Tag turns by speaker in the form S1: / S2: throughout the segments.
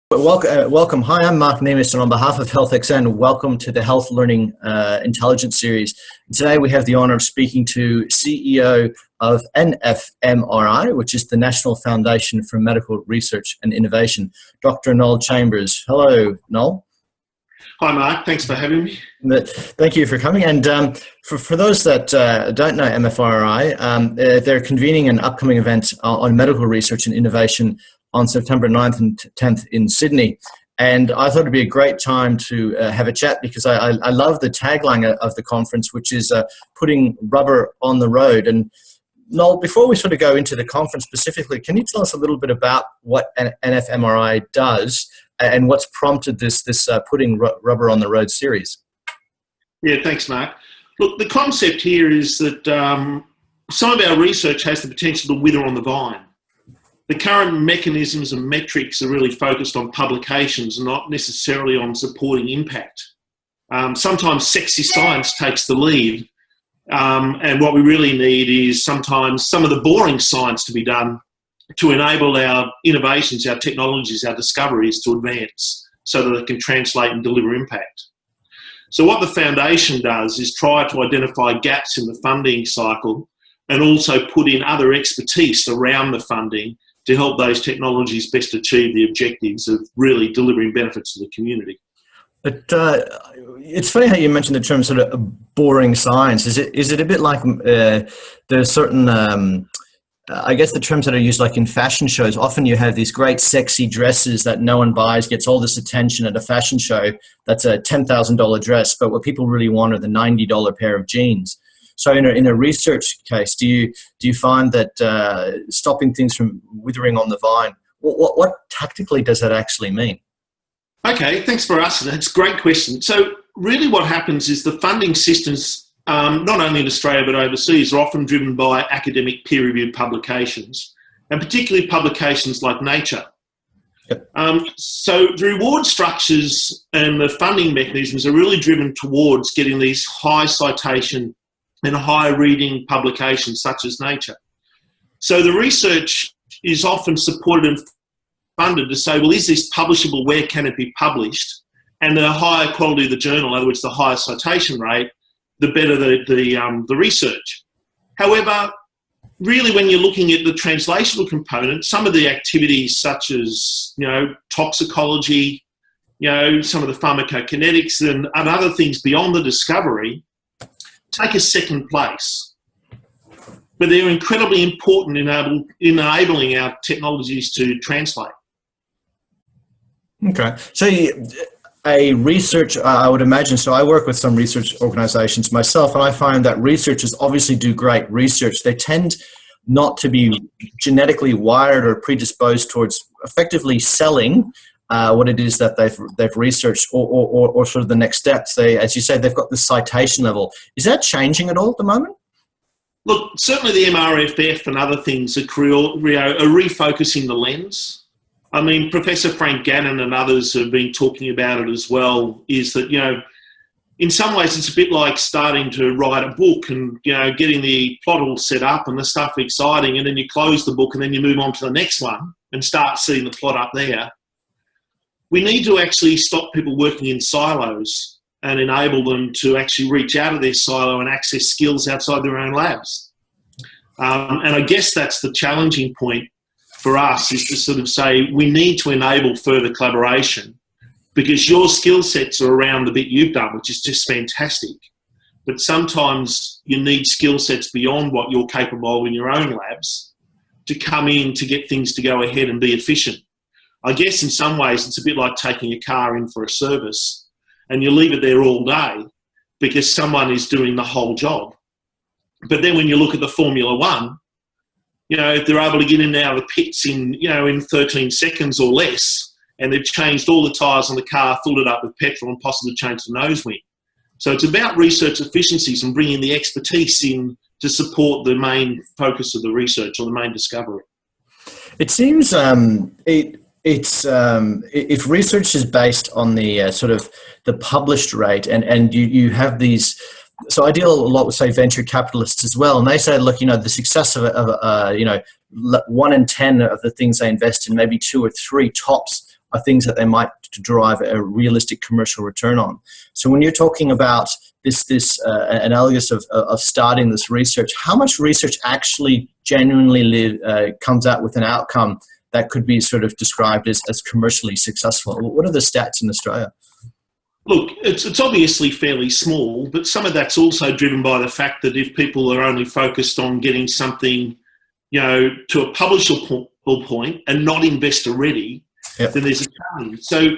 S1: Welcome. Hi, I'm Marc Niemes, and on behalf of HealthXN, welcome to the Health Learning Intelligence Series. Today we have the honor of speaking to CEO of NFMRI, which is the National Foundation for Medical Research and Innovation, Dr. Noel Chambers. Hello, Noel.
S2: Hi, Mark. Thanks for having me.
S1: Thank you for coming. And for those that don't know MFRI, they're convening an upcoming event on medical research and innovation on September 9th and 10th in Sydney. And I thought it'd be a great time to have a chat because I love the tagline of the conference, which is putting rubber on the road. And Noel, before we sort of go into the conference specifically, can you tell us a little bit about what NFMRI does and what's prompted this putting rubber on the road series?
S2: Yeah, thanks, Mark. Look, the concept here is that some of our research has the potential to wither on the vine. The current mechanisms and metrics are really focused on publications, not necessarily on supporting impact. Sometimes sexy science takes the lead, and what we really need is sometimes some of the boring science to be done to enable our innovations, our technologies, our discoveries to advance so that they can translate and deliver impact. So what the foundation does is try to identify gaps in the funding cycle and also put in other expertise around the funding to help those technologies best achieve the objectives of really delivering benefits to the community.
S1: But it's funny how you mentioned the term sort of boring science. Is it a bit like there's certain, I guess the terms that are used like in fashion shows, often you have these great sexy dresses that no one buys, gets all this attention at a fashion show. That's a $10,000 dress, but what people really want are the $90 pair of jeans. So in a research case, do you find that stopping things from withering on the vine, what tactically does that actually mean?
S2: Okay, thanks for asking. That's a great question. So really what happens is the funding systems, not only in Australia but overseas, are often driven by academic peer-reviewed publications, and particularly publications like Nature.
S1: Yep.
S2: So the reward structures and the funding mechanisms are really driven towards getting these high citation and high reading publications such as Nature. So the research is often supported and funded to say, well, is this publishable? Where can it be published? And the higher quality of the journal, in other words, the higher citation rate, the better the research. However, really when you're looking at the translational component, some of the activities such as, toxicology, some of the pharmacokinetics and other things beyond the discovery take a second place. But they're incredibly important in enabling our technologies to translate.
S1: Okay. So a research, I would imagine, so I work with some research organizations myself, and I find that researchers obviously do great research. They tend not to be genetically wired or predisposed towards effectively selling what it is that they've researched or sort of the next steps. They, as you say, they've got the citation level. Is that changing at all at the moment?
S2: Look, certainly the MRFF and other things are refocusing the lens. I mean, Professor Frank Gannon and others have been talking about it as well, is that, in some ways it's a bit like starting to write a book and, getting the plot all set up and the stuff exciting, and then you close the book and then you move on to the next one and start seeing the plot up there. We need to actually stop people working in silos and enable them to actually reach out of their silo and access skills outside their own labs. And I guess that's the challenging point for us, is to sort of say we need to enable further collaboration, because your skill sets are around the bit you've done, which is just fantastic. But sometimes you need skill sets beyond what you're capable of in your own labs to come in to get things to go ahead and be efficient. I guess in some ways it's a bit like taking a car in for a service and you leave it there all day because someone is doing the whole job. But then when you look at the Formula One, if they're able to get in and out of the pits in 13 seconds or less, and they've changed all the tyres on the car, filled it up with petrol and possibly changed the nose wing. So it's about research efficiencies and bringing the expertise in to support the main focus of the research or the main discovery.
S1: It seems if research is based on the sort of the published rate, and you have these, so I deal a lot with, say, venture capitalists as well, and they say, look, the success of 1 in 10 of the things they invest in, maybe 2 or 3 tops are things that they might derive a realistic commercial return on. So when you're talking about this analogous of starting this research, how much research actually genuinely comes out with an outcome that could be sort of described as commercially successful? What are the stats in Australia?
S2: Look, it's obviously fairly small, but some of that's also driven by the fact that if people are only focused on getting something, to a publishable point and not investor ready, then there's a challenge. So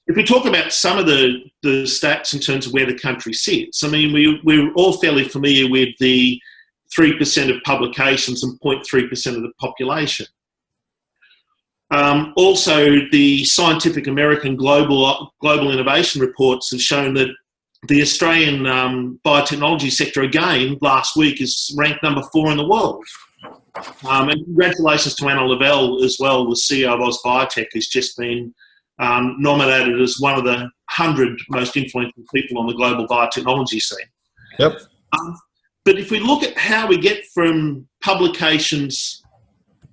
S2: if we talk about some of the stats in terms of where the country sits, I mean, we're all fairly familiar with the 3% of publications and 0.3% of the population. Also, the Scientific American Global Innovation Reports have shown that the Australian biotechnology sector, again, last week is ranked number 4 in the world. And congratulations to Anna Lavelle as well, the CEO of Oz Biotech, who's just been nominated as one of the 100 most influential people on the global biotechnology scene.
S1: Yep.
S2: But if we look at how we get from publications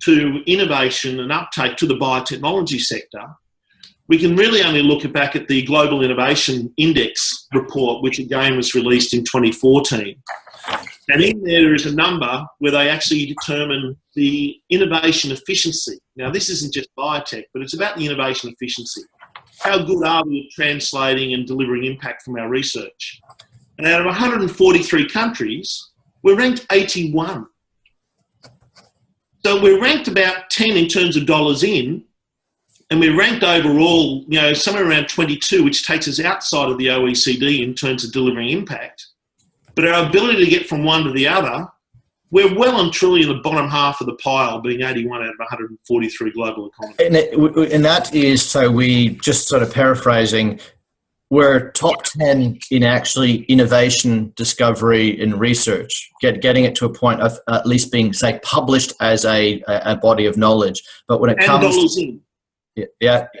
S2: to innovation and uptake to the biotechnology sector, we can really only look back at the Global Innovation Index report, which again was released in 2014. And in there is a number where they actually determine the innovation efficiency. Now, this isn't just biotech, but it's about the innovation efficiency. How good are we at translating and delivering impact from our research? And out of 143 countries, we're ranked 81. So we're ranked about 10 in terms of dollars in, and we're ranked overall, somewhere around 22, which takes us outside of the OECD in terms of delivering impact. But our ability to get from one to the other, we're well and truly in the bottom half of the pile, being 81 out of 143 global economies.
S1: And that is, so we just sort of paraphrasing, we're top 10 in actually innovation, discovery, and research, getting it to a point of at least being, say, published as a body of knowledge. But when it comes to,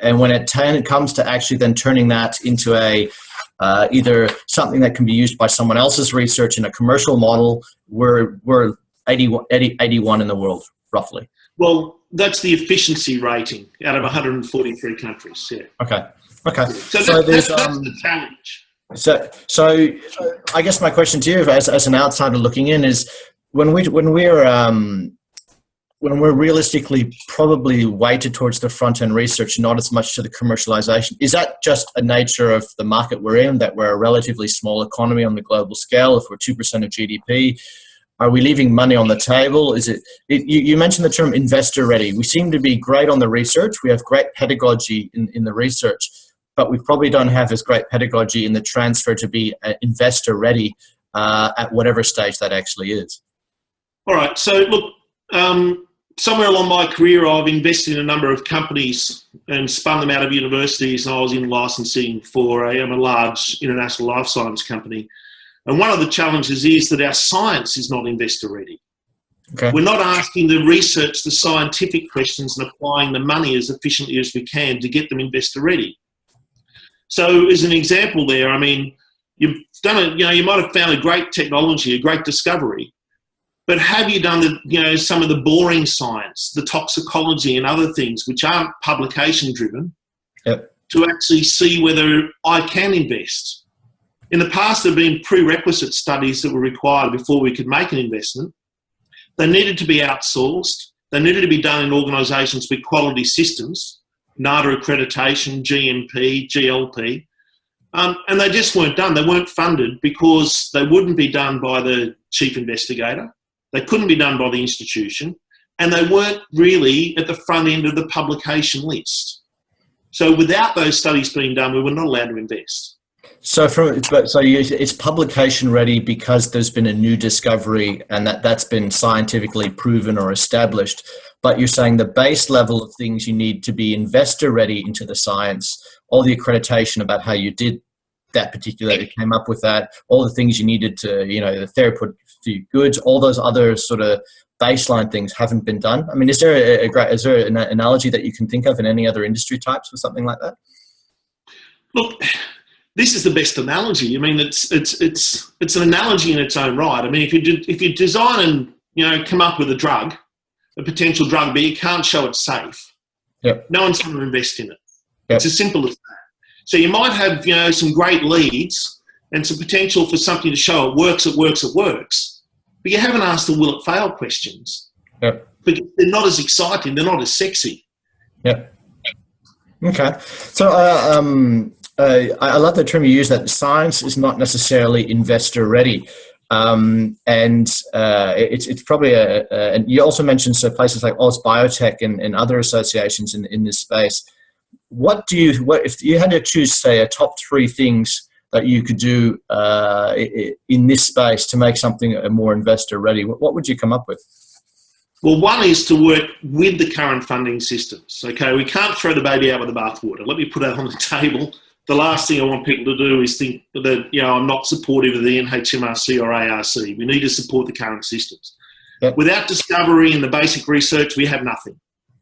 S1: and when it comes to actually then turning that into a either something that can be used by someone else's research in a commercial model, we're 81 in the world, roughly.
S2: Well, that's the efficiency rating out of 143 countries, yeah. Okay. So that's the challenge.
S1: So I guess my question to you as an outsider looking in is when we're realistically probably weighted towards the front-end research, not as much to the commercialization, is that just a nature of the market we're in, that we're a relatively small economy on the global scale? If we're 2% of GDP, are we leaving money on the table? You mentioned the term investor ready. We seem to be great on the research. We have great pedagogy in the research, but we probably don't have as great pedagogy in the transfer to be investor ready at whatever stage that actually is. All
S2: right. So look, somewhere along my career, I've invested in a number of companies and spun them out of universities, and I was in licensing for a large international life science company. And one of the challenges is that our science is not investor ready. Okay. We're not asking the research, the scientific questions, and applying the money as efficiently as we can to get them investor ready. So as an example there, I mean, you've done you might have found a great technology, a great discovery, but have you done some of the boring science, the toxicology and other things which aren't publication driven, to actually see whether I can invest? In the past, there have been prerequisite studies that were required before we could make an investment. They needed to be outsourced. They needed to be done in organisations with quality systems, NADA accreditation, GMP, GLP, and they just weren't done. They weren't funded because they wouldn't be done by the chief investigator. They couldn't be done by the institution, and they weren't really at the front end of the publication list. So without those studies being done, we were not allowed to invest. So it's publication ready because there's been a new discovery and that's been scientifically proven or established. But you're saying the base level of things you need to be investor ready into the science, all the accreditation about how you did that particular, you came up with that, all the things you needed to, the therapeutic goods, all those other sort of baseline things haven't been done. I mean, is there an analogy that you can think of in any other industry types for something like that? Look, this is the best analogy. I mean, it's an analogy in its own right. I mean, if you design and come up with a potential drug, but you can't show it's safe, no one's going to invest in it.
S1: Yep.
S2: It's as simple as that. So you might have, some great leads and some potential for something to show it works, but you haven't asked the will it fail questions.
S1: Yep.
S2: Because they're not as exciting, they're not as sexy.
S1: Yep. Okay. So I love the term you use, that science is not necessarily investor ready. It's probably and you also mentioned places like Oz Biotech and other associations in this space. What if you had to choose, say, a top 3 things that you could do in this space to make something more investor ready? What would you come up with?
S2: Well, one is to work with the current funding systems. Okay, we can't throw the baby out with the bathwater. Let me put that on the table. The last thing I want people to do is think that, I'm not supportive of the NHMRC or ARC. We need to support the current systems.
S1: Yep.
S2: Without discovery and the basic research, we have nothing.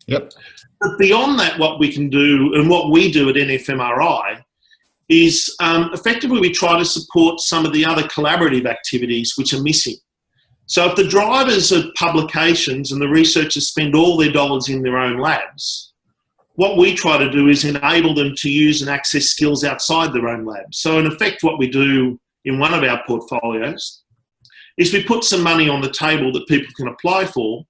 S1: Yep.
S2: But beyond that, what we can do, and what we do at NFMRI, is effectively we try to support some of the other collaborative activities which are missing. So if the drivers of publications and the researchers spend all their dollars in their own labs, what we try to do is enable them to use and access skills outside their own labs. So in effect, what we do in one of our portfolios is we put some money on the table that people can apply for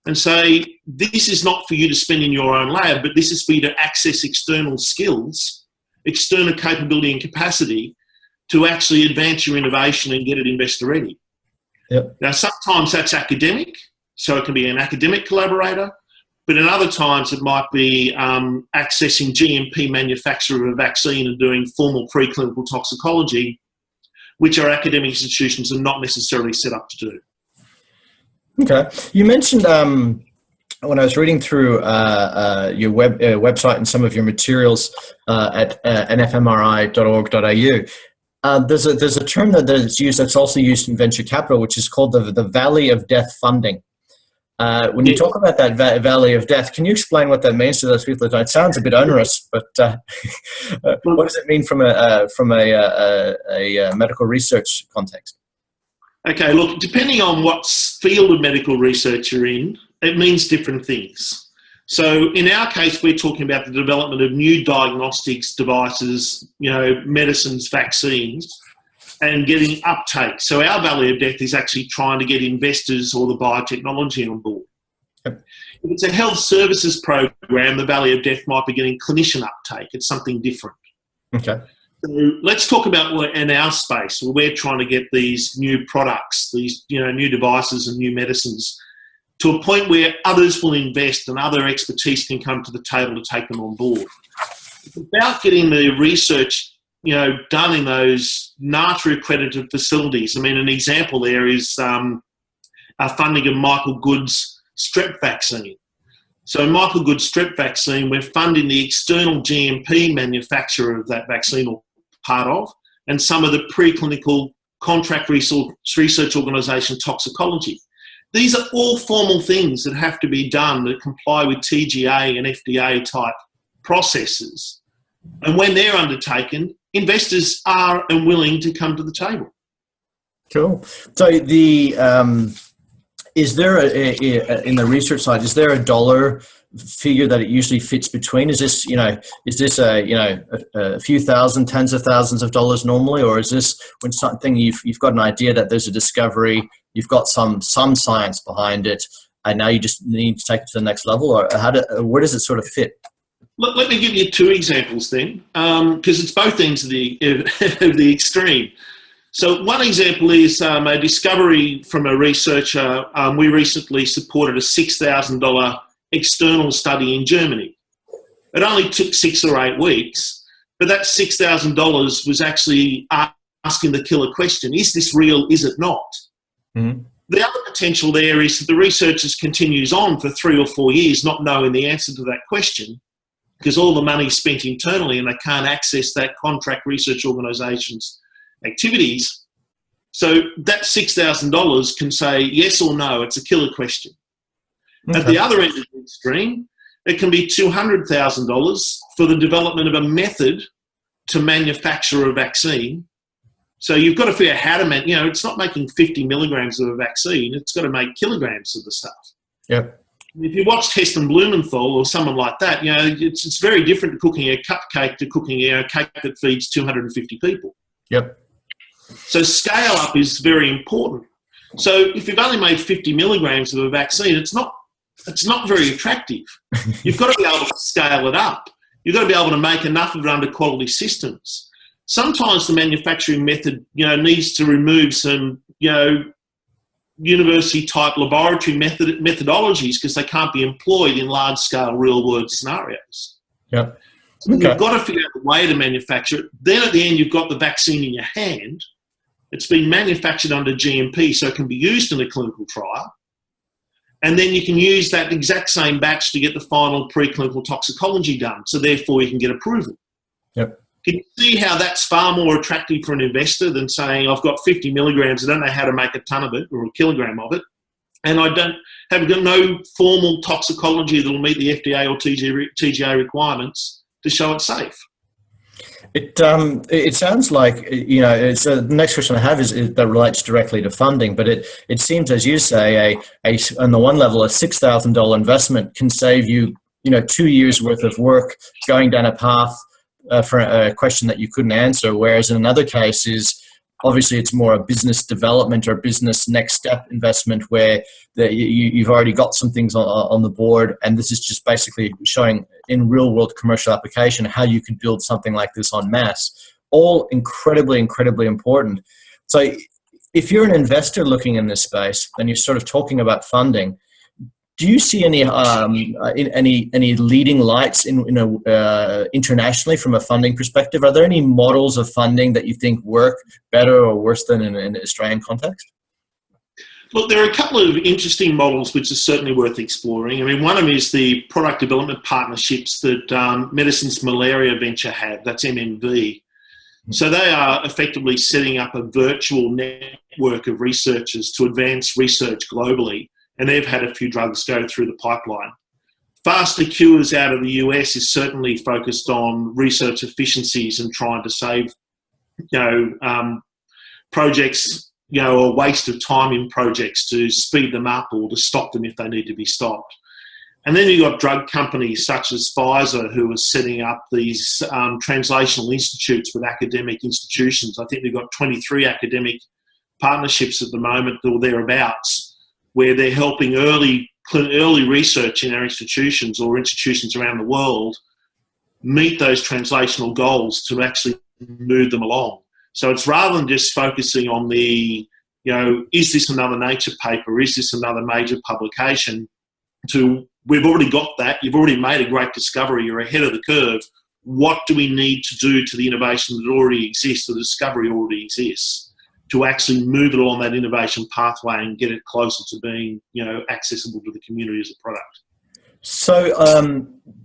S2: and say, this is not for you to spend in your own lab, but this is for you to access external skills, external capability and capacity to actually advance your innovation and get it investor ready.
S1: Yep.
S2: Now, sometimes that's academic, so it can be an academic collaborator, but in other times it might be accessing GMP manufacture of a vaccine and doing formal preclinical toxicology, which our academic institutions are not necessarily set up to do.
S1: Okay. You mentioned when I was reading through your website and some of your materials at nfmri.org.au, there's a term that's used, that's also used in venture capital, which is called the Valley of Death funding. When you talk about that Valley of Death, can you explain what that means to those people? It sounds a bit onerous, but what does it mean from a medical research context?
S2: Okay, look, depending on what field of medical research you're in, it means different things. So in our case, we're talking about the development of new diagnostics devices, medicines, vaccines, and getting uptake. So our Valley of Death is actually trying to get investors or the biotechnology on board. Yep. If it's a health services program, the Valley of Death might be getting clinician uptake. It's something different.
S1: Okay.
S2: So let's talk about in our space where we're trying to get these new products, these new devices and new medicines to a point where others will invest and other expertise can come to the table to take them on board. It's about getting the research done in those NATA accredited facilities. I mean, an example there is our funding of Michael Good's strep vaccine. So Michael Good's strep vaccine, we're funding the external GMP manufacturer of that vaccine, or part of, and some of the preclinical contract research organisation toxicology. These are all formal things that have to be done that comply with TGA and FDA type processes. And when they're undertaken, investors are and willing to come to the table.
S1: Cool. So is there in the research side, is there a dollar figure that it usually fits between? Is this a few thousand, tens of thousands of dollars normally, or is this when something you've got an idea that there's a discovery, you've got some science behind it, and now you just need to take it to the next level, or where does it sort of fit?
S2: Let me give you 2 examples then, because it's both ends of the extreme. So one example is a discovery from a researcher. We recently supported a $6,000 external study in Germany. It only took 6 or 8 weeks, but that $6,000 was actually asking the killer question: is this real? Is it not? Mm-hmm. The other potential there is that the researcher continues on for 3 or 4 years not knowing the answer to that question, because all the money's spent internally and they can't access that contract research organisation's activities. So that $6,000 can say yes or no. It's a killer question. Okay. At the other end of the extreme, it can be $200,000 for the development of a method to manufacture a vaccine. So you've got to figure out how to it's not making 50 milligrams of a vaccine. It's got to make kilograms of the stuff.
S1: Yep.
S2: if you watch Heston Blumenthal or someone like that, it's very different to cooking a cupcake to cooking a cake that feeds 250 people.
S1: Yep.
S2: So scale up is very important. So if you've only made 50 milligrams of a vaccine, it's not very attractive. You've got to be able to scale it up. You've got to be able to make enough of it under quality systems. Sometimes the manufacturing method, needs to remove some, university-type laboratory methodologies because they can't be employed in large-scale real-world scenarios.
S1: Yep.
S2: So you've got to figure out a way to manufacture it. Then at the end, you've got the vaccine in your hand. It's been manufactured under GMP, so it can be used in a clinical trial. And then you can use that exact same batch to get the final preclinical toxicology done. So therefore, you can get approval.
S3: Yep.
S2: Can you see how that's far more attractive for an investor than saying, I've got 50 milligrams, I don't know how to make a ton of it or a kilogram of it, and I have no formal toxicology that will meet the FDA or TGA requirements to show it's safe.
S1: It sounds like, it's the next question I have is that relates directly to funding, but it seems, as you say, on the one level, a $6,000 investment can save you, 2 years worth of work going down a path for a question that you couldn't answer. Whereas in another case is obviously it's more a business development or business next step investment where you've already got some things on the board, and this is just basically showing in real world commercial application how you could build something like this en masse. All incredibly, incredibly important. So if you're an investor looking in this space and you're sort of talking about funding, do you see any leading lights internationally from a funding perspective? Are there any models of funding that you think work better or worse than in an Australian context?
S2: Look, there are a couple of interesting models which are certainly worth exploring. I mean, one of them is the product development partnerships that Medicines Malaria Venture have. That's MMV. So they are effectively setting up a virtual network of researchers to advance research globally. And they've had a few drugs go through the pipeline. Faster Cures out of the US is certainly focused on research efficiencies and trying to save, projects, or waste of time in projects to speed them up or to stop them if they need to be stopped. And then you've got drug companies such as Pfizer who are setting up these translational institutes with academic institutions. I think they've got 23 academic partnerships at the moment or thereabouts, where they're helping early research in our institutions or institutions around the world meet those translational goals to actually move them along. So it's rather than just focusing on the, is this another Nature paper? Is this another major publication? We've already got that. You've already made a great discovery. You're ahead of the curve. What do we need to do to the innovation that already exists, the discovery already exists, to actually move it along that innovation pathway and get it closer to being, accessible to the community as a product.
S1: So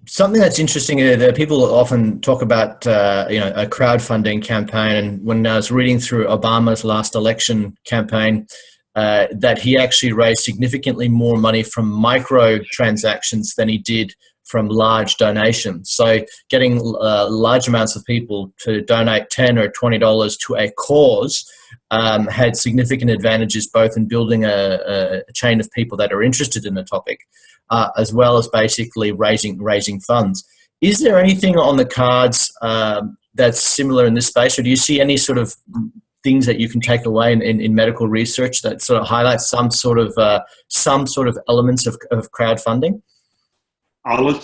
S1: something that's interesting, that people often talk about, a crowdfunding campaign. And when I was reading through Obama's last election campaign, that he actually raised significantly more money from micro transactions than he did from large donations. So getting large amounts of people to donate $10 or $20 to a cause had significant advantages both in building a chain of people that are interested in the topic, as well as basically raising funds. Is there anything on the cards that's similar in this space, or do you see any sort of things that you can take away in medical research that sort of highlights some sort of elements of crowdfunding?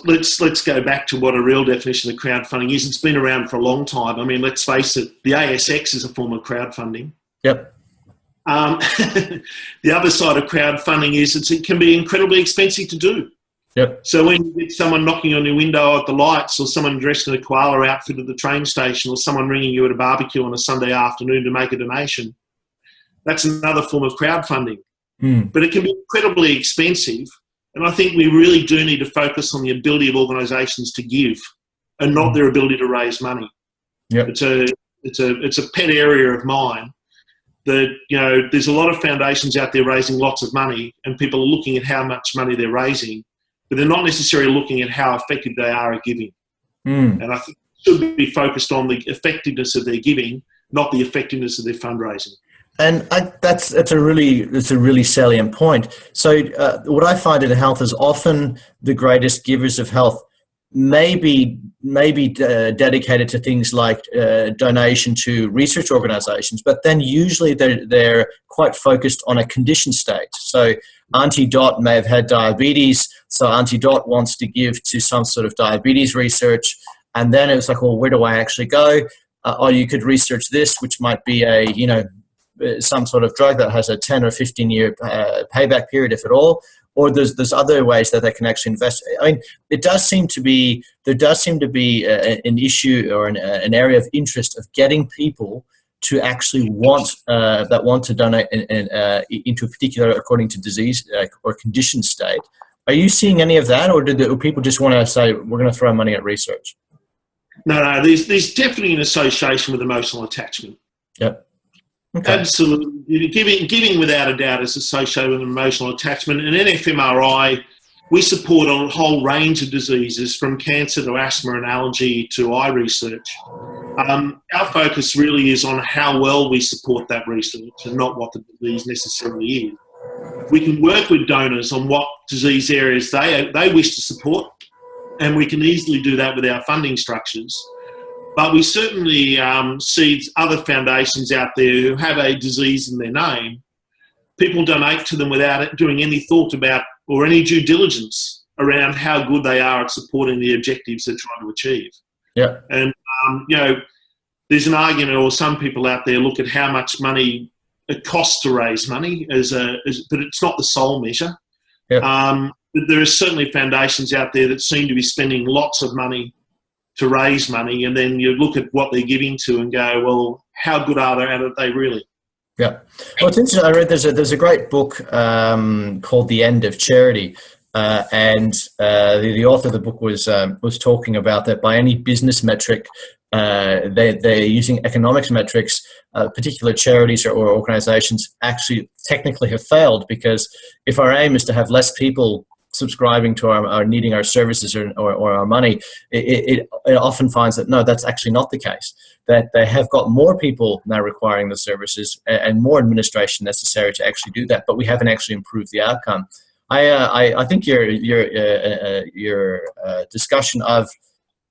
S2: Let's go back to what a real definition of crowdfunding is. It's been around for a long time. I mean, let's face it, the ASX is a form of crowdfunding.
S1: Yep.
S2: The other side of crowdfunding is it can be incredibly expensive to do.
S1: Yep.
S2: So when you get someone knocking on your window at the lights, or someone dressed in a koala outfit at the train station, or someone ringing you at a barbecue on a Sunday afternoon to make a donation, that's another form of crowdfunding. But it can be incredibly expensive. And I think we really do need to focus on the ability of organisations to give and not their ability to raise money.
S1: Yep.
S2: It's a pet area of mine that, there's a lot of foundations out there raising lots of money, and people are looking at how much money they're raising, but they're not necessarily looking at how effective they are at giving. And I think it should be focused on the effectiveness of their giving, not the effectiveness of their fundraising.
S1: And that's a really salient point. So what I find in health is often the greatest givers of health maybe dedicated to things like donation to research organizations, but then usually they're quite focused on a condition state. So Auntie Dot may have had diabetes, so Auntie Dot wants to give to some sort of diabetes research, and then it's like, well, where do I actually go? Or you could research this, which might be some sort of drug that has a 10 or 15 year payback period, if at all. Or there's other ways that they can actually invest. I mean, there does seem to be an issue or an area of interest of getting people to actually want to donate into a particular, according to disease or condition state. Are you seeing any of that, or do people just want to say we're going to throw money at research?
S2: No. There's definitely an association with emotional attachment.
S1: Yep. Okay.
S2: Absolutely. Giving without a doubt is associated with emotional attachment. And NFMRI, we support a whole range of diseases from cancer to asthma and allergy to eye research. Our focus really is on how well we support that research and not what the disease necessarily is. We can work with donors on what disease areas they wish to support, and we can easily do that with our funding structures. But we certainly see other foundations out there who have a disease in their name. People donate to them without doing any thought about or any due diligence around how good they are at supporting the objectives they're trying to achieve.
S1: Yeah.
S2: And, there's an argument, or some people out there look at how much money it costs to raise money, but it's not the sole measure.
S1: Yeah.
S2: But there are certainly foundations out there that seem to be spending lots of money to raise money, and then you look at what they're giving to and go, well, how good are they at it? They really?
S1: Yeah. Well, it's interesting. I read there's a great book called The End of Charity, and the author of the book was talking about that by any business metric, they're using economics metrics. Particular charities or organizations actually technically have failed, because if our aim is to have less people subscribing to our needing our services or our money, it often finds that no, that's actually not the case. That they have got more people now requiring the services and more administration necessary to actually do that, but we haven't actually improved the outcome. I think your discussion of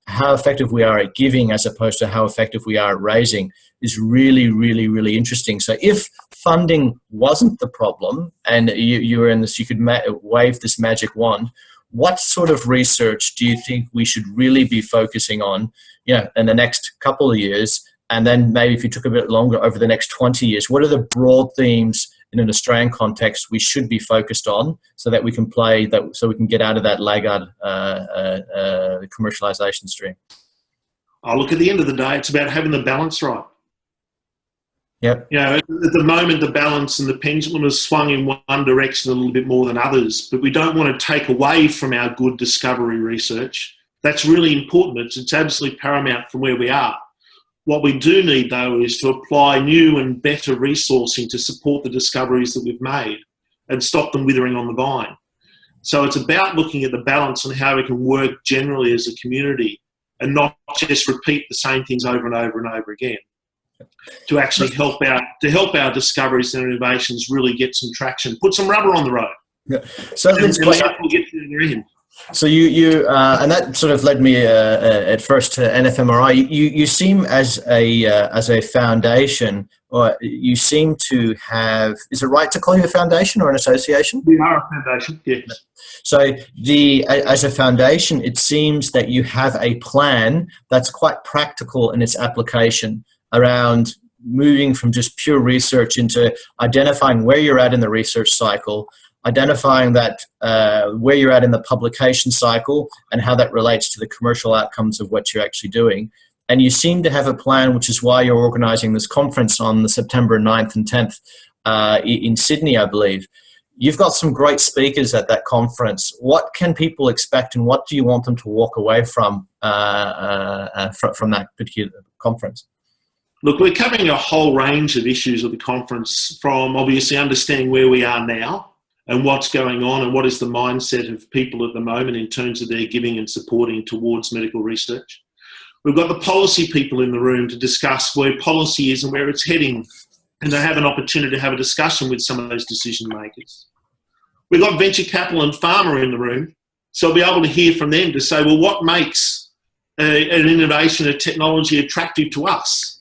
S1: how effective we are at giving as opposed to how effective we are at raising is really, really, really interesting. So if funding wasn't the problem and you were in this, you could wave this magic wand, what sort of research do you think we should really be focusing on, in the next couple of years? And then maybe if you took a bit longer, over the next 20 years, what are the broad themes in an Australian context we should be focused on so that we can so we can get out of that laggard commercialization stream?
S2: Look, at the end of the day, it's about having the balance right.
S1: Yep.
S2: At the moment, the balance and the pendulum has swung in one direction a little bit more than others, but we don't want to take away from our good discovery research. That's really important. It's absolutely paramount from where we are. What we do need, though, is to apply new and better resourcing to support the discoveries that we've made and stop them withering on the vine. So it's about looking at the balance and how we can work generally as a community and not just repeat the same things over and over and over again, to actually help our discoveries and innovations really get some traction, put some rubber on the road.
S1: Yeah. So
S2: we'll get to the end.
S1: So you and that sort of led me at first to NFMRI. You seem as a foundation, or you seem to have. Is it right to call you a foundation or an association?
S2: We are a foundation, yes.
S1: So as a foundation, it seems that you have a plan that's quite practical in its application around moving from just pure research into identifying where you're at in the research cycle, identifying that where you're at in the publication cycle and how that relates to the commercial outcomes of what you're actually doing. And you seem to have a plan, which is why you're organizing this conference on the September 9th and 10th in Sydney, I believe. You've got some great speakers at that conference. What can people expect, and what do you want them to walk away from that particular conference?
S2: Look, we're covering a whole range of issues at the conference, from obviously understanding where we are now and what's going on and what is the mindset of people at the moment in terms of their giving and supporting towards medical research. We've got the policy people in the room to discuss where policy is and where it's heading and to have an opportunity to have a discussion with some of those decision makers. We've got venture capital and pharma in the room, so I'll be able to hear from them to say, well, what makes an innovation, a technology attractive to us?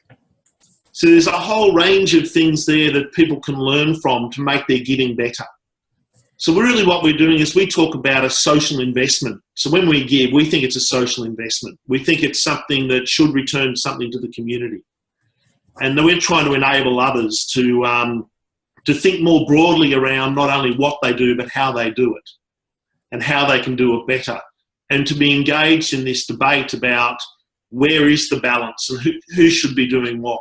S2: So there's a whole range of things there that people can learn from to make their giving better. So really what we're doing is we talk about a social investment. So when we give, we think it's a social investment. We think it's something that should return something to the community. And we're trying to enable others to think more broadly around not only what they do, but how they do it and how they can do it better. And to be engaged in this debate about where is the balance and who should be doing what.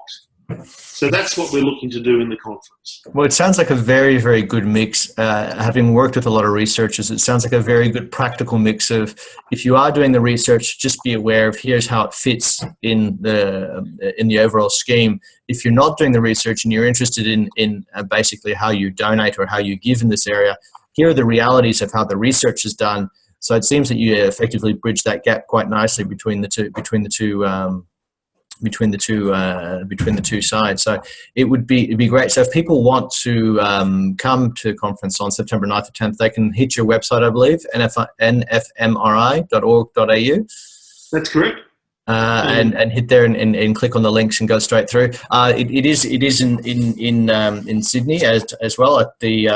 S2: So that's what we're looking to do in the conference.
S1: Well, it sounds like a very, very good mix. Having worked with a lot of researchers, it sounds like a very good practical mix of, if you are doing the research, just be aware of here's how it fits in the overall scheme. If you're not doing the research and you're interested in basically how you donate or how you give in this area, here are the realities of how the research is done. So it seems that you effectively bridge that gap quite nicely between the two sides. So it'd be great. So if people want to come to the conference on September 9th or 10th, they can hit your website, I believe, nfmri.org.au.
S2: That's correct.
S1: And hit there and click on the links and go straight through. It is in Sydney as well at the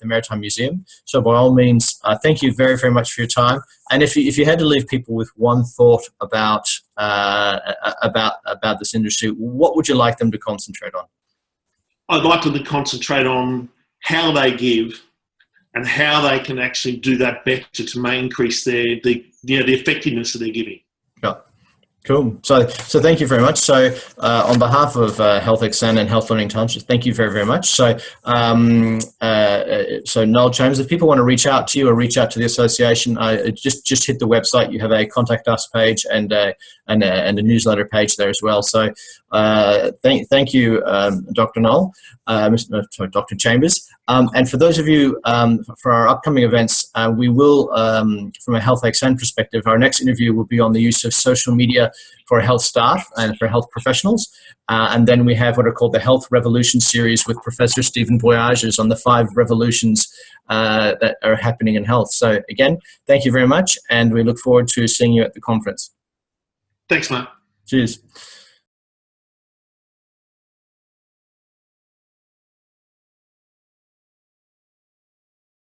S1: Maritime Museum. So by all means, thank you very, very much for your time. And if you had to leave people with one thought about this industry, what would you like them to concentrate on?
S2: I'd like them to concentrate on how they give and how they can actually do that better to increase the effectiveness of their giving.
S1: Yeah. Cool. So thank you very much. So on behalf of HealthXN and Health Learning Times, thank you very, very much. So so Noel Chambers, if people want to reach out to you or reach out to the association, just hit the website. You have a contact us page and a newsletter page there as well. So thank you, Dr. Noel, Dr. Chambers. And for those of you, for our upcoming events, we will, from a HealthXN perspective, our next interview will be on the use of social media for health staff and for health professionals. And then we have what are called the Health Revolution series with Professor Stephen Voyages on the 5 revolutions that are happening in health. So again, thank you very much, and we look forward to seeing you at the conference.
S2: Thanks, Mark.
S1: Cheers.